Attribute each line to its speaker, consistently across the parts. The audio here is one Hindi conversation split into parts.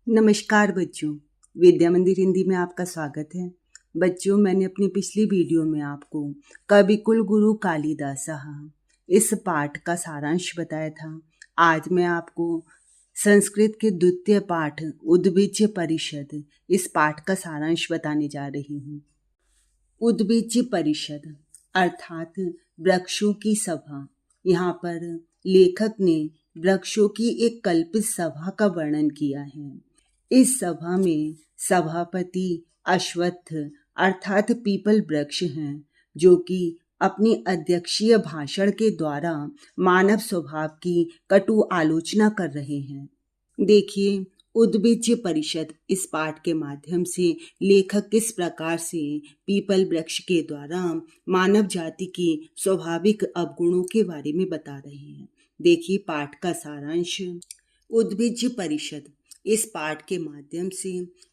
Speaker 1: नमस्कार बच्चों, विद्या मंदिर हिंदी में आपका स्वागत है। बच्चों, मैंने अपनी पिछली वीडियो में आपको कवि कुल गुरु कालिदास इस पाठ का सारांश बताया था। आज मैं आपको संस्कृत के द्वितीय पाठ उद्भिज्य परिषद इस पाठ का सारांश बताने जा रही हूँ। उद्भिज्य परिषद अर्थात वृक्षों की सभा। यहाँ पर लेखक ने वृक्षों की एक कल्पित सभा का वर्णन किया है। इस सभा में सभापति अश्वत्थ अर्थात पीपल वृक्ष हैं, जो कि अपनी अध्यक्षीय भाषण के द्वारा मानव स्वभाव की कटु आलोचना कर रहे हैं। देखिए, उद्भिज्य परिषद इस पाठ के माध्यम से लेखक किस प्रकार से पीपल वृक्ष के द्वारा मानव जाति की स्वाभाविक अवगुणों के बारे में बता रहे हैं। देखिए पाठ का सारांश। उद्भिज्य परिषद इस पाठ के माध्यम से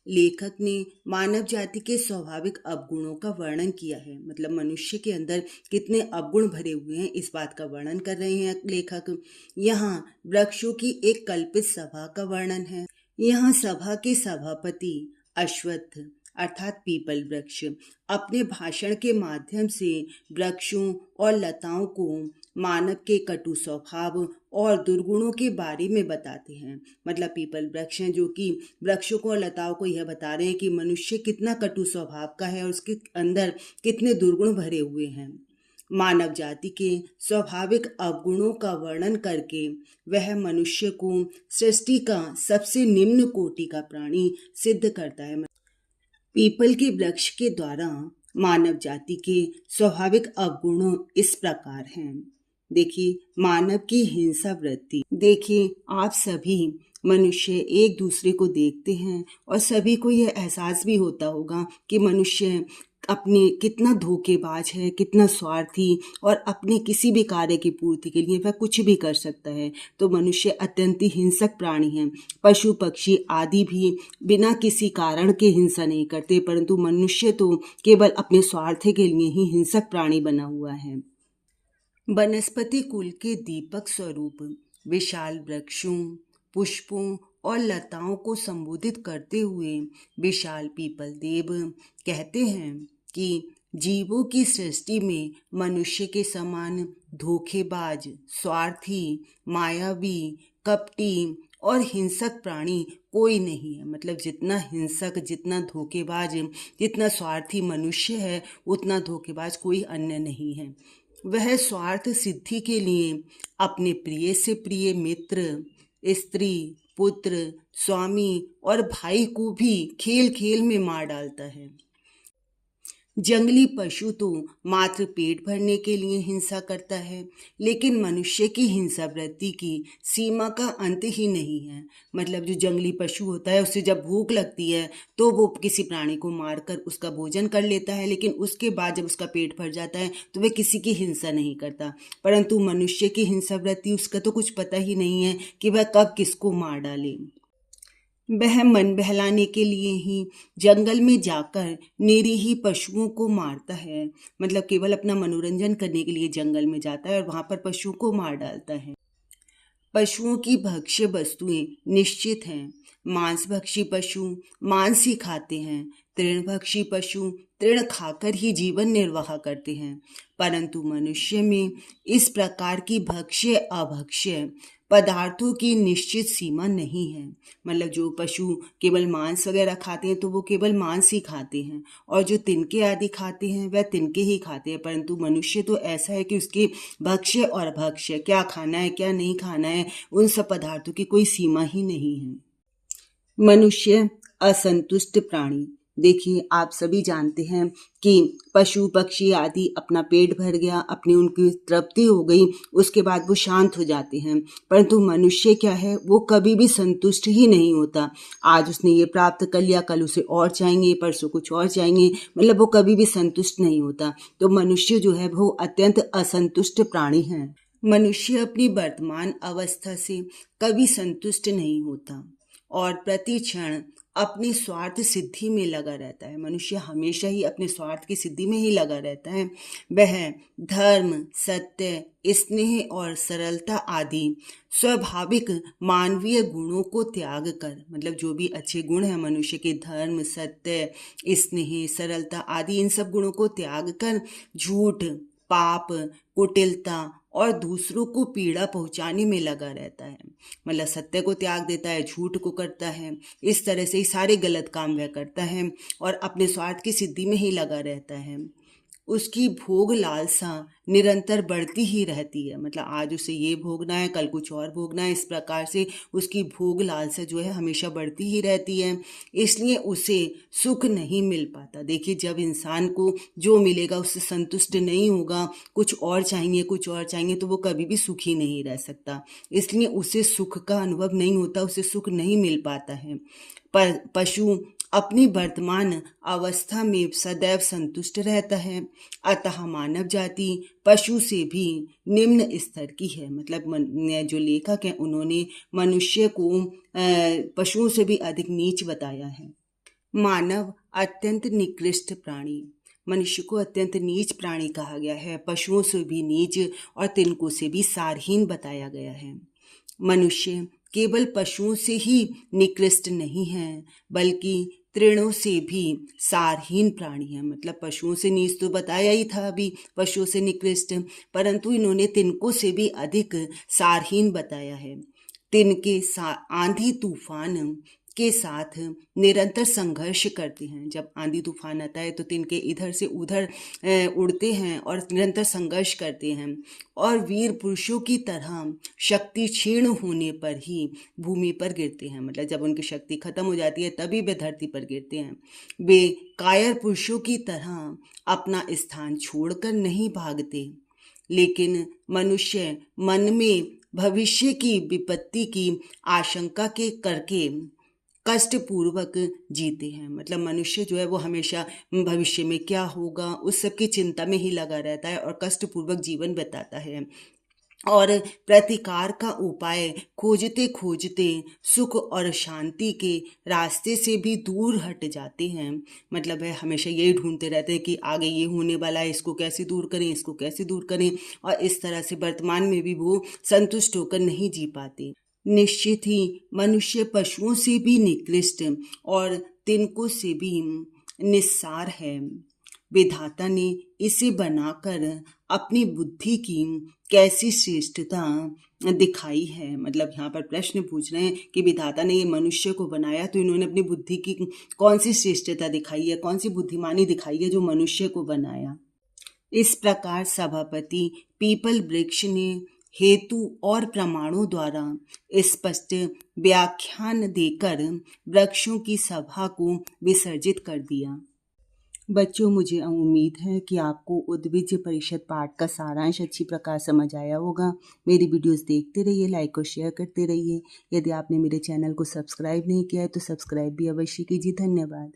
Speaker 1: लेखक ने मानव जाति के स्वाभाविक अवगुणों का वर्णन किया है। मतलब मनुष्य के अंदर कितने अवगुण भरे हुए हैं, इस बात का वर्णन कर रहे हैं लेखक। यहाँ वृक्षों की एक कल्पित सभा का वर्णन है। यहाँ सभा के सभापति अश्वत्थ अर्थात पीपल वृक्ष अपने भाषण के माध्यम से वृक्षों और लताओं को मानव के कटु स्वभाव और दुर्गुणों के बारे में बताते हैं। मतलब पीपल वृक्ष हैं जो कि वृक्षों को और लताओं को यह बता रहे हैं कि मनुष्य कितना कटु स्वभाव का है और उसके अंदर कितने दुर्गुण भरे हुए हैं। मानव जाति के स्वाभाविक अवगुणों का वर्णन करके वह मनुष्य को सृष्टि का सबसे निम्न कोटि का प्राणी सिद्ध करता है। पीपल के वृक्ष के द्वारा मानव जाति के स्वाभाविक अवगुणों इस प्रकार हैं। देखिए, मानव की हिंसा वृत्ति। देखिए, आप सभी मनुष्य एक दूसरे को देखते हैं और सभी को यह एहसास भी होता होगा कि मनुष्य अपने कितना धोखेबाज है, कितना स्वार्थी, और अपने किसी भी कार्य की पूर्ति के लिए वह कुछ भी कर सकता है। तो मनुष्य अत्यंत ही हिंसक प्राणी है। पशु पक्षी आदि भी बिना किसी कारण के हिंसा नहीं करते, परंतु मनुष्य तो केवल अपने स्वार्थ के लिए ही हिंसक प्राणी बना हुआ है। वनस्पति कुल के दीपक स्वरूप विशाल वृक्षों, पुष्पों और लताओं को संबोधित करते हुए विशाल पीपल देव कहते हैं कि जीवों की सृष्टि में मनुष्य के समान धोखेबाज, स्वार्थी, मायावी, कपटी और हिंसक प्राणी कोई नहीं है। मतलब जितना हिंसक, जितना धोखेबाज, जितना स्वार्थी मनुष्य है, उतना धोखेबाज कोई अन्य नहीं है। वह स्वार्थ सिद्धि के लिए अपने प्रिय से प्रिय मित्र, स्त्री, पुत्र, स्वामी और भाई को भी खेल खेल में मार डालता है। जंगली पशु तो मात्र पेट भरने के लिए हिंसा करता है, लेकिन मनुष्य की हिंसा वृत्ति की सीमा का अंत ही नहीं है। मतलब जो जंगली पशु होता है, उसे जब भूख लगती है तो वो किसी प्राणी को मारकर उसका भोजन कर लेता है, लेकिन उसके बाद जब उसका पेट भर जाता है तो वह किसी की हिंसा नहीं करता। परंतु मनुष्य की हिंसा वृत्ति, उसका तो कुछ पता ही नहीं है कि वह कब किसको मार डाले। वह मन बहलाने के लिए ही जंगल में जाकर निरीह पशुओं को मारता है। मतलब केवल अपना मनोरंजन करने के लिए जंगल में जाता है और वहां पर पशुओं को मार डालता है। पशुओं की भक्ष्य वस्तुएं निश्चित हैं। मांसभक्षी पशु मांस ही खाते हैं। तृणभक्षी पशु तृण खाकर ही जीवन निर्वाह करते हैं। परंतु मनुष्य में इस प्रकार की भक्ष्य अभक्ष्य पदार्थों की निश्चित सीमा नहीं है। मतलब जो पशु केवल मांस वगैरह खाते हैं तो वो केवल मांस ही खाते हैं, और जो तिनके आदि खाते हैं वह तिनके ही खाते हैं। परंतु मनुष्य तो ऐसा है कि उसके भक्ष्य और अभक्ष्य, क्या खाना है क्या नहीं खाना है, उन सब पदार्थों की कोई सीमा ही नहीं है। मनुष्य असंतुष्ट प्राणी। देखिए, आप सभी जानते हैं कि पशु पक्षी आदि अपना पेट भर गया, अपनी उनकी तृप्ति हो गई, उसके बाद वो शांत हो जाते हैं। परंतु मनुष्य क्या है, वो कभी भी संतुष्ट ही नहीं होता। आज उसने ये प्राप्त कर लिया, कल उसे और चाहेंगे, परसों कुछ और चाहेंगे। मतलब वो कभी भी संतुष्ट नहीं होता। तो मनुष्य जो है वो अत्यंत असंतुष्ट प्राणी है। मनुष्य अपनी वर्तमान अवस्था से कभी संतुष्ट नहीं होता। और प्रति क्षण अपनी स्वार्थ सिद्धि में लगा रहता है। मनुष्य हमेशा ही अपने स्वार्थ की सिद्धि में ही लगा रहता है। वह धर्म, सत्य, स्नेह और सरलता आदि स्वाभाविक मानवीय गुणों को त्याग कर, मतलब जो भी अच्छे गुण हैं मनुष्य के, धर्म, सत्य, स्नेह, सरलता आदि, इन सब गुणों को त्याग कर झूठ, पाप, कुटिलता और दूसरों को पीड़ा पहुंचाने में लगा रहता है। मतलब सत्य को त्याग देता है, झूठ को करता है, इस तरह से ही सारे गलत काम वह करता है और अपने स्वार्थ की सिद्धि में ही लगा रहता है। उसकी भोग लालसा निरंतर बढ़ती ही रहती है। मतलब आज उसे ये भोगना है, कल कुछ और भोगना है, इस प्रकार से उसकी भोग लालसा जो है हमेशा बढ़ती ही रहती है। इसलिए उसे सुख नहीं मिल पाता। देखिए, जब इंसान को जो मिलेगा उससे संतुष्ट नहीं होगा, कुछ और चाहिए तो वो कभी भी सुखी नहीं रह सकता। इसलिए उसे सुख का अनुभव नहीं होता, उसे सुख नहीं मिल पाता है। पर पशु अपनी वर्तमान अवस्था में सदैव संतुष्ट रहता है। अतः मानव जाति पशु से भी निम्न स्तर की है। मतलब जो लेखक हैं उन्होंने मनुष्य को पशुओं से भी अधिक नीच बताया है। मानव अत्यंत निकृष्ट प्राणी, मनुष्य को अत्यंत नीच प्राणी कहा गया है। पशुओं से भी नीच और तिनकों से भी सारहीन बताया गया है। मनुष्य केवल पशुओं से ही निकृष्ट नहीं है, बल्कि तृणों से भी सारहीन प्राणी है। मतलब पशुओं से नीच तो बताया ही था अभी, पशुओं से निकृष्ट, परंतु इन्होंने तिनकों से भी अधिक सारहीन बताया है। तिनके आंधी तूफान के साथ निरंतर संघर्ष करते हैं। जब आंधी तूफान आता है तो तिनके इधर से उधर उड़ते हैं और निरंतर संघर्ष करते हैं और वीर पुरुषों की तरह शक्ति क्षीण होने पर ही भूमि पर गिरते हैं। मतलब जब उनकी शक्ति खत्म हो जाती है तभी वे धरती पर गिरते हैं। वे कायर पुरुषों की तरह अपना स्थान छोड़कर नहीं भागते, लेकिन मनुष्य मन में भविष्य की विपत्ति की आशंका के करके कष्टपूर्वक जीते हैं। मतलब मनुष्य जो है वो हमेशा भविष्य में क्या होगा उस सब की चिंता में ही लगा रहता है और कष्टपूर्वक जीवन बिताता है और प्रतिकार का उपाय खोजते खोजते सुख और शांति के रास्ते से भी दूर हट जाते हैं। मतलब है हमेशा यही ढूंढते रहते हैं कि आगे ये होने वाला है, इसको कैसे दूर करें, इसको कैसे दूर करें, और इस तरह से वर्तमान में भी वो संतुष्ट होकर नहीं जी पाते। निश्चित ही मनुष्य पशुओं से भी निकृष्ट और तिनकों से भी निस्सार है। विधाता ने इसे बनाकर अपनी बुद्धि की कैसी श्रेष्ठता दिखाई है। मतलब यहाँ पर प्रश्न पूछ रहे हैं कि विधाता ने ये मनुष्य को बनाया तो इन्होंने अपनी बुद्धि की कौन सी श्रेष्ठता दिखाई है, कौन सी बुद्धिमानी दिखाई है जो मनुष्य को बनाया। इस प्रकार सभापति पीपल वृक्ष ने हेतु और प्रमाणों द्वारा स्पष्ट व्याख्यान देकर वृक्षों की सभा को विसर्जित कर दिया। बच्चों, मुझे उम्मीद है कि आपको उद्भिज परिषद पाठ का सारांश अच्छी प्रकार समझ आया होगा। मेरी वीडियोस देखते रहिए, लाइक और शेयर करते रहिए। यदि आपने मेरे चैनल को सब्सक्राइब नहीं किया है तो सब्सक्राइब भी अवश्य कीजिए। धन्यवाद।